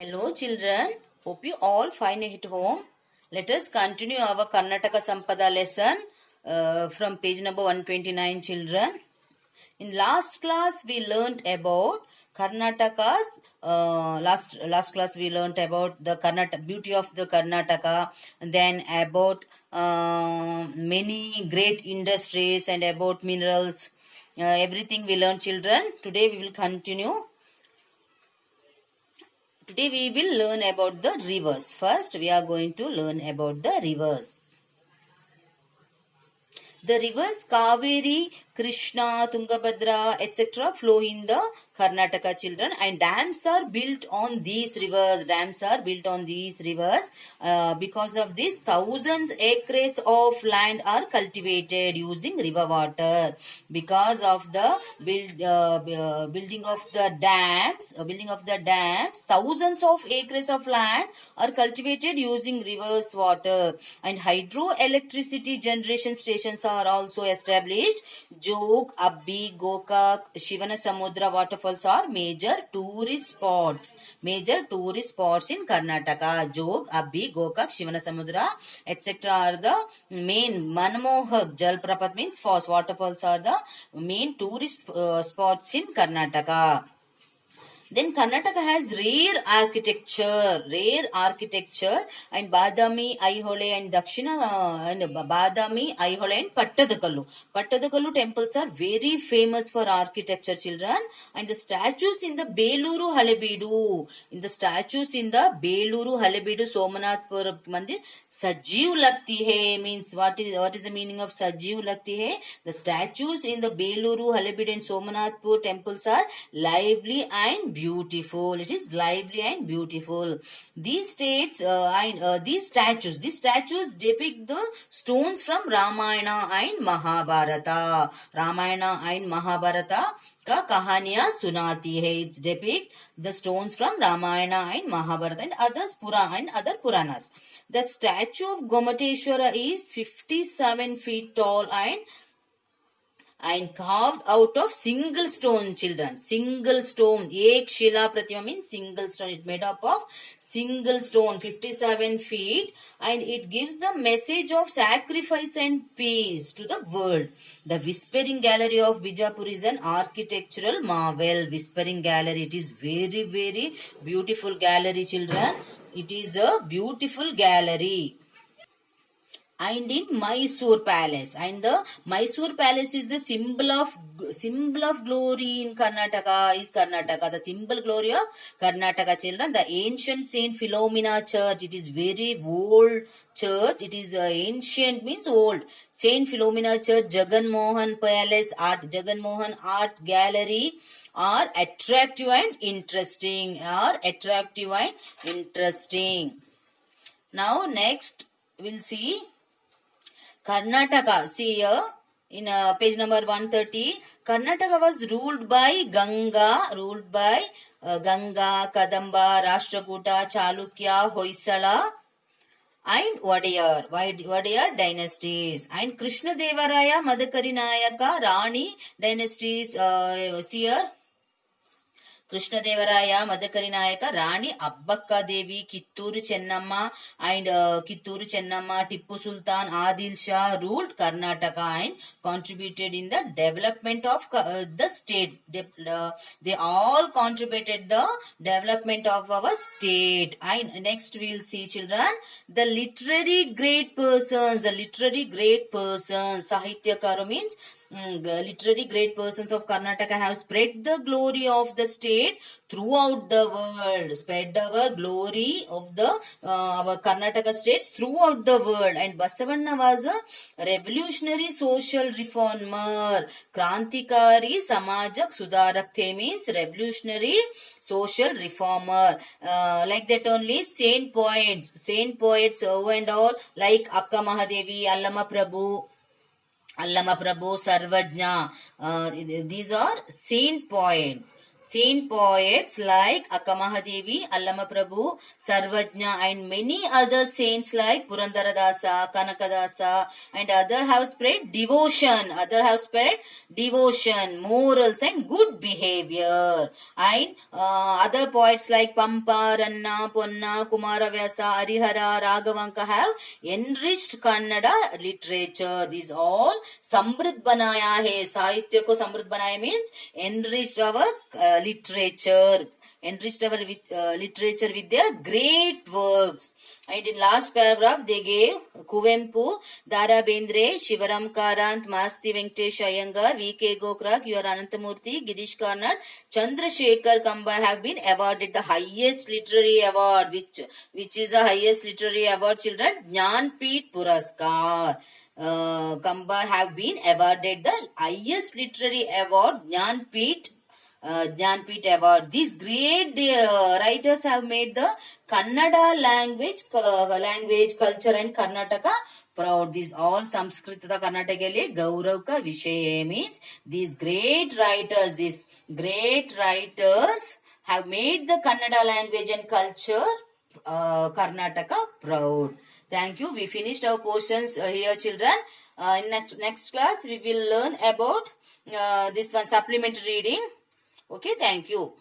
Hello children, hope you all fine at home. Let us continue our Karnataka Sampada lesson from page number 129 children. In last class we learnt about Karnataka's last class we learnt about the beauty of the Karnataka, and then about many great industries and about minerals. Everything we learned children. Today we will continue. Today we will learn about the rivers. First we are going to learn about the rivers. The rivers Kaveri, Krishna, Tungabhadra, etc. flow in the Karnataka children, and dams are built on these rivers. Dams are built on these rivers. Because of this, thousands acres of land are cultivated using river water. Because of the building of the dams, thousands of acres of land are cultivated using rivers water, and hydroelectricity generation stations are also established. Jog, Abbi, Gokak, Shivanasamudra waterfalls are major tourist spots. Major tourist spots in Karnataka. Jog, Abbi, Gokak, Shivanasamudra, etc. are the main. Manmohak Jalprapat means falls. Waterfalls are the main tourist spots in Karnataka. Then Karnataka has rare architecture, and Badami, Aihole and Dakshina and Badami, Aihole and Pattadakallu. Pattadakallu temples are very famous for architecture children, and the statues in the Beluru Halebeedu, Somanathpur Mandir, Sajiv Lakti Hai means what is the meaning of Sajiv Lakti Hai? The statues in the Beluru, Halebeedu and Somanathpur temples are lively and beautiful. It is lively and beautiful. These statues depict the stones from Ramayana and Mahabharata. Ka kahaniya sunati hai. It depict the stones from Ramayana and Mahabharata and other Puranas. The statue of Gomateshwara is 57 feet tall and carved out of single stone children. Single stone. Ek Shila Pratima means single stone. It's made up of single stone, 57 feet, and it gives the message of sacrifice and peace to the world. The Whispering Gallery of Bijapur is an architectural marvel. Whispering Gallery. It is very, very beautiful gallery children. It is a beautiful gallery. And in Mysore Palace, and the Mysore Palace is the symbol of glory in Karnataka. The symbol glory of Karnataka children. The ancient Saint Philomena Church. It is very old church. It is ancient means old. Saint Philomena Church, Jagan Mohan Palace, Jagan Mohan Art Gallery are attractive and interesting. Now next we'll see Karnataka. See here in page number 130. Karnataka was ruled by Ganga, Kadamba, Rashtrakuta, Chalukya, Hoysala and Wadiyar dynasties, and Krishna Devaraya, Madhukari Nayaka, Rani dynasties. See here. Krishna Devaraya, Madhukari Nayaka, Rani Abbakka Devi, Kitturu Chennamma, and Tippu Sultan, Adil Shah ruled Karnataka and contributed in the development of the state. They all contributed the development of our state. And next we will see children, the literary great persons. Sahityakara means literary great persons of Karnataka have spread the glory of the state throughout the world. Spread our glory of the our Karnataka states throughout the world. And Basavanna was a revolutionary social reformer. Krantikari Samajak Sudarakte means revolutionary social reformer. Like that only saint poets who and all like Akka Mahadevi, Allama Prabhu, Sarvajna. These are saint poets. Saint poets like Akkamahadevi, Allama Prabhu, Sarvajna and many other saints like Purandaradasa, Kanakadasa and other have spread devotion. Other have spread devotion, morals and good behavior. And other poets like Pampa, Ranna, Ponna, Kumaravyasa, Arihara, Raghavanka have enriched Kannada literature. These all Samrit Banaya hai. Sahitya ko Samrit Banaya means enriched our literature. Enriched our literature with their great works. And in last paragraph, they gave Kuvempu, Dara Bendre, Shivaram Karant, Masti Venkatesh Iyengar, V.K. Gokrak, U.R. Anantamurthy, Girish Karnad, Chandrasekhar Kambar have been awarded the highest literary award. Which is the highest literary award, children? Jnanpith Puraskar. Kambar have been awarded the highest literary award, Jnanpith Award. These great writers have made the Kannada language, culture and Karnataka proud. These all Sanskrit Karnataka Gaurav ka Vishay means these great writers have made the Kannada language and culture Karnataka proud. Thank you. We finished our portions here, children. In next class, we will learn about this one supplementary reading. Okay, thank you.